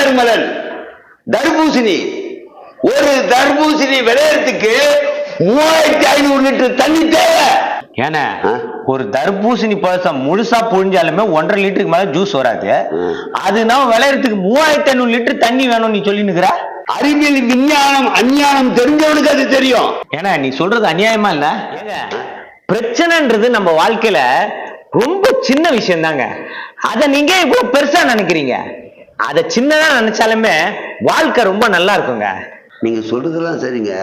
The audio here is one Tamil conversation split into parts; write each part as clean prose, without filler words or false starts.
வாட்டர்மெலன், தர்பூசணி. ஒரு தர்பூசணி விளையறதுக்கு 3500 லிட்டர் தண்ணி தேவை. ஏன்னா ஒரு தர்பூசணி பழசம் முழுசா புழிஞ்சாலுமே 1.5 லிட்டருக்கு மேல ஜூஸ் வராது. அதுனா விளையறதுக்கு 3500 லிட்டர் தண்ணி வேணும் நீ சொல்லி நிக்கிற. அறிவியல் விஞ்ஞானம் அஞ்ஞானம் தெரிஞ்சவனுக்கு அது தெரியும். ஏன்னா நீ சொல்றது அநியாயமா இல்ல? பிரச்சனைன்றது நம்ம வாழ்க்கையில ரொம்ப சின்ன விஷயம் தாங்க. அத நீங்க இவ்வளவு பெருசா நினைக்கிறீங்க. அத சின்னதா நினைச்சாலுமே வாழ்க்கை ரொம்ப நல்லா இருக்குங்க. நீங்க சொல்றதெல்லாம் சரிங்க.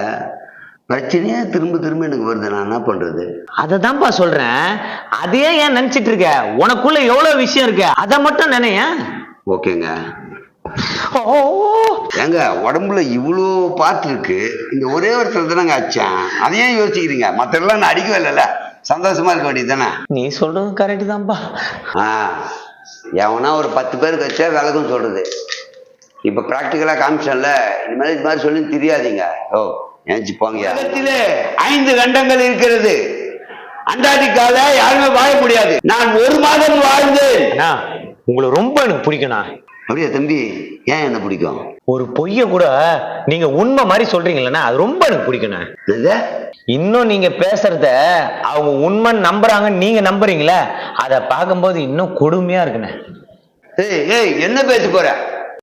பிரச்சனையே திரும்ப திரும்ப எனக்கு வருது, நான் என்ன பண்றது? அததான்ப்பா சொல்றேன். அதையே ஏன் நினைச்சிட்டு இருக்க? உனக்குள்ள எவ்வளவு விஷயம் இருக்கு, அதை மட்டும் நினைய. ஓகேங்க. ஏங்க உடம்புல இவ்வளோ பார்ட் இருக்கு, இந்த ஒரே ஒருத்தர் தானங்க அடிச்சேன். அதையே யோசிக்கிறீங்க. மற்றெல்லாம் நான் அடிக்கவே இல்லைல்ல, சந்தோஷமா இருக்க வேண்டியது தானே. நீ சொல்றது கரெக்ட் தான்ப்பா. எவனா ஒரு 10 பேருக்கு வச்சா விளக்கம் சொல்றது. இப்ப பிராக்டிக்கலா காமிச்சோம்ல, இனிமேல் இது மாதிரி சொல்லி தெரியாதீங்க. நினைச்சு போங்க. 5 கண்டங்கள் இருக்கிறது. அண்டார்டிகால யாருமே வாழ முடியாது. நான் 1 மாதம் வாழ்ந்தேன். உங்களை ரொம்ப எனக்கு பிடிக்கணும். அப்படியே தம்பி, ஏன் என்ன பிடிக்கும்? ஒரு பொய்ய கூட நீங்க உண்மை மாதிரி சொல்றீங்களா, அது ரொம்ப எனக்கு பிடிக்கணும். இன்னும் நீங்க பேசுறத அவங்க உண்மை நம்புறாங்க, நீங்க நம்புறீங்களா, அத பார்க்கும்போது இன்னும் கொடுமையா இருக்குண்ணே. ஏய் என்ன பேச போற?